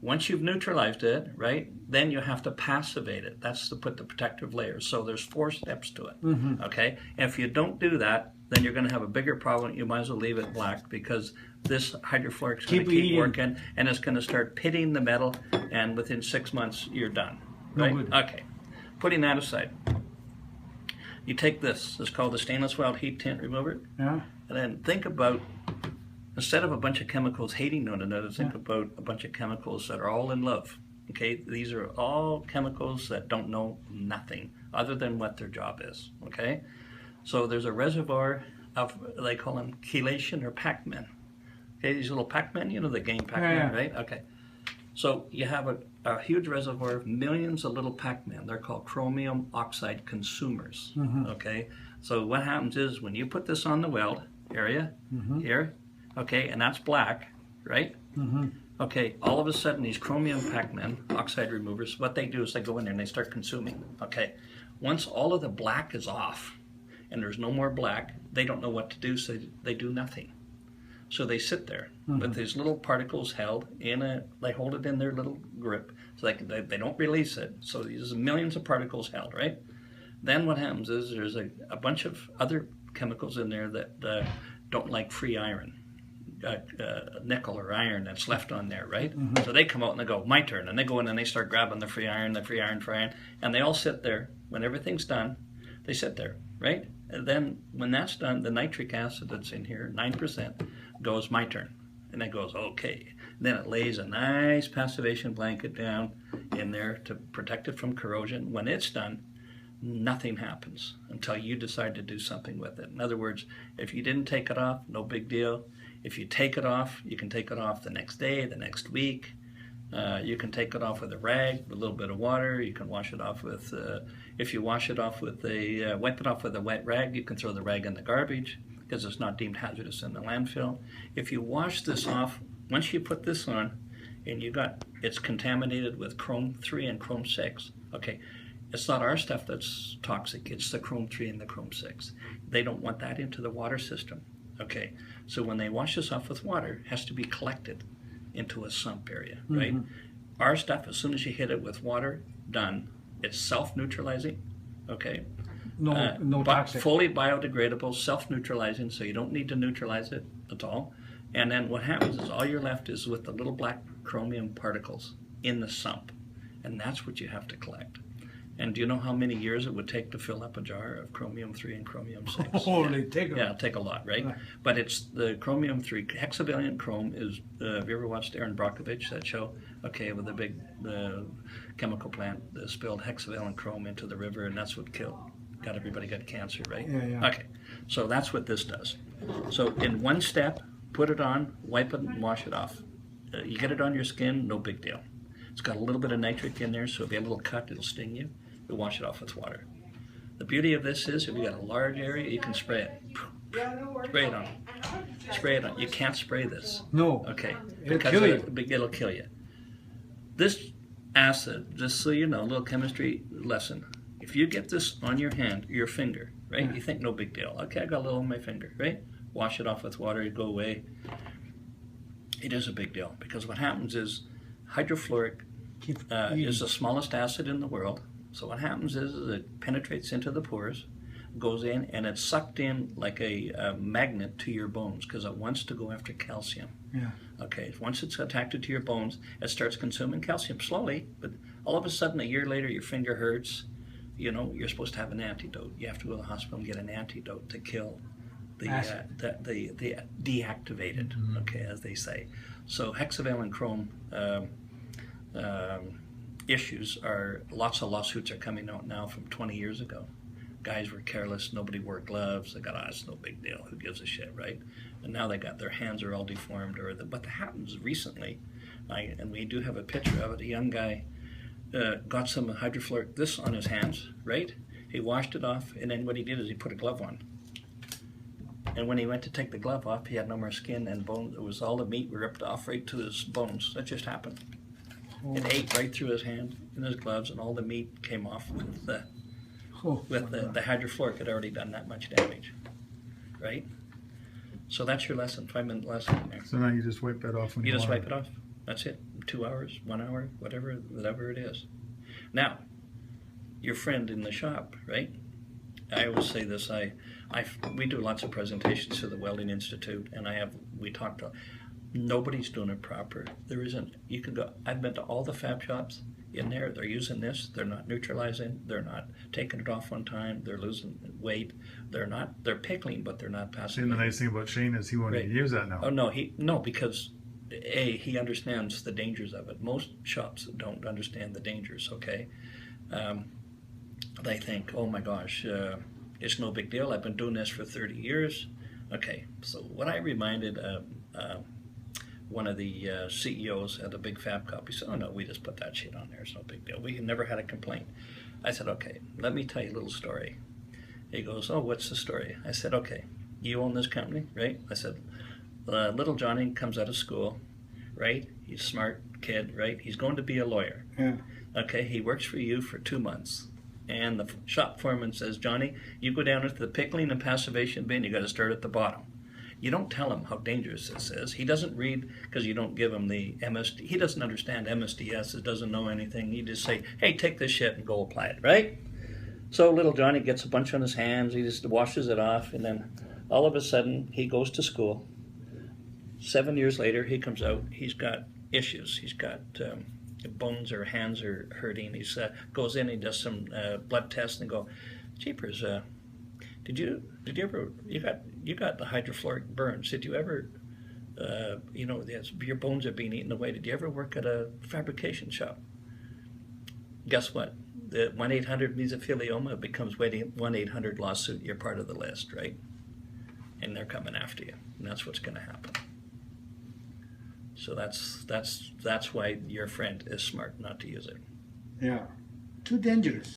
Once you've neutralized it, right, then you have to passivate it. That's to put the protective layers. So there's 4 steps to it, okay? And if you don't do that, then you're going to have a bigger problem. You might as well leave it black, because this hydrofluoric is going to keep working, and it's going to start pitting the metal, and within 6 months, you're done, right? Okay, putting that aside. You take this. It's called the stainless weld heat tint remover. Yeah. And then think about, instead of a bunch of chemicals hating one another, think about a bunch of chemicals that are all in love. Okay, these are all chemicals that don't know nothing other than what their job is. Okay, so there's a reservoir of, they call them chelation or Pac-Men. Okay, these little Pac-Men, you know the game Pac-Man, right? Okay, so you have a huge reservoir of millions of little Pac-Men. They're called chromium oxide consumers. Okay, so what happens is when you put this on the weld area here, okay, and that's black, right? Okay, all of a sudden these chromium Pac-Men, oxide removers, what they do is they go in there and they start consuming. Okay, once all of the black is off and there's no more black, they don't know what to do, so they do nothing. So they sit there with these little particles held in a, they hold it in their little grip, so they don't release it. So there's millions of particles held, right? Then what happens is there's a bunch of other chemicals in there that don't like free iron. Nickel or iron that's left on there, right? So they come out and they go, my turn, and they go in and they start grabbing the free iron, and they all sit there. When everything's done, they sit there, right? And then when that's done, the nitric acid that's in here, 9%, goes, my turn. And it goes, okay. Then it lays a nice passivation blanket down in there to protect it from corrosion. When it's done, nothing happens until you decide to do something with it. In other words, if you didn't take it off, no big deal. If you take it off, you can take it off the next day, the next week. You can take it off with a rag, with a little bit of water. You can wash it off with, if you wash it off with a, wipe it off with a wet rag, you can throw the rag in the garbage because it's not deemed hazardous in the landfill. If you wash this off, once you put this on, and it's contaminated with chrome 3 and chrome 6, okay, it's not our stuff that's toxic, it's the chrome 3 and the chrome 6. They don't want that into the water system. Okay, so when they wash this off with water, it has to be collected into a sump area, right? Our stuff, as soon as you hit it with water, done. It's self-neutralizing, okay? No toxic. Fully biodegradable, self-neutralizing, so you don't need to neutralize it at all. And then what happens is all you're left is with the little black chromium particles in the sump, and that's what you have to collect. And do you know how many years it would take to fill up a jar of chromium 3 and chromium 6? Oh, they take it'll take a lot, right? But it's the chromium 3, hexavalent chrome is, have you ever watched Aaron Brockovich, that show? Okay, with the big chemical plant that spilled hexavalent chrome into the river, and that's what everybody got cancer, right? Yeah. Okay, so that's what this does. So in one step, put it on, wipe it, and wash it off. You get it on your skin, no big deal. It's got a little bit of nitric in there, so if you have a little cut, it'll sting you. You wash it off with water. The beauty of this is, if you got a large area, you can spray it. Spray it on. Spray it on. You can't spray this. No. Okay. It'll kill you. It'll kill you. This acid, just so you know, a little chemistry lesson. If you get this on your hand, your finger, right? You think no big deal. Okay, I got a little on my finger, right? Wash it off with water, it go away. It is a big deal, because what happens is hydrofluoric is the smallest acid in the world. So what happens is it penetrates into the pores, goes in, and it's sucked in like a magnet to your bones, because it wants to go after calcium. Yeah. Okay, once it's attached to your bones, it starts consuming calcium slowly, but all of a sudden, a year later, your finger hurts. You know, you're supposed to have an antidote. You have to go to the hospital and get an antidote to kill the deactivated, okay, as they say. So hexavalent chrome issues are, lots of lawsuits are coming out now from 20 years ago. Guys were careless, nobody wore gloves, they got, it's no big deal, who gives a shit, right? And now they got, their hands are all deformed, what happens recently, and we do have a picture of it, a young guy got some hydrofluoric, this on his hands, right? He washed it off, and then what he did is he put a glove on. And when he went to take the glove off, he had no more skin and bone. It was all the meat ripped off right to his bones. That just happened. It ate right through his hand and his gloves, and all the meat came off with the hydrofluoric had already done that much damage, right? So that's your lesson, 5-minute lesson there. So now you just wipe that off when you just wipe it off. That's it. 2 hours, 1 hour, whatever it is. Now, your friend in the shop, right? I always say this. We do lots of presentations to the Welding Institute, and we talk to. Nobody's doing it proper. There isn't. You can go. I've been to all the fab shops in there. They're using this. They're not neutralizing. They're not taking it off on time. They're losing weight. They're pickling, but they're not passing. And the nice thing about Shane is he won't even use that now. Oh no, because he understands the dangers of it. Most shops don't understand the dangers. Okay, they think, oh my gosh, it's no big deal. I've been doing this for 30 years. Okay, so what I reminded one of the CEOs at a big fab company, said, oh no, we just put that shit on there. It's no big deal. We never had a complaint. I said, okay, let me tell you a little story. He goes, oh, what's the story? I said, okay, you own this company, right? I said, little Johnny comes out of school, right? He's a smart kid, right? He's going to be a lawyer. Yeah. Okay, he works for you for 2 months. And the shop foreman says, Johnny, you go down into the pickling and passivation bin, you got to start at the bottom. You don't tell him how dangerous this is. He doesn't read because you don't give him the MSD. He doesn't understand MSDS. He doesn't know anything. You just say, hey, take this shit and go apply it, right? So little Johnny gets a bunch on his hands. He just washes it off. And then all of a sudden, he goes to school. 7 years later, he comes out. He's got issues. He's got bones or hands are hurting. He goes in, he does some blood tests and go, jeepers, did you ever, you got the hydrofluoric burns. Did you ever, your bones are being eaten away. Did you ever work at a fabrication shop? Guess what? The 1-800 mesothelioma becomes 1-800 lawsuit. You're part of the list, right? And they're coming after you. And that's what's going to happen. So that's why your friend is smart not to use it. Yeah. Too dangerous.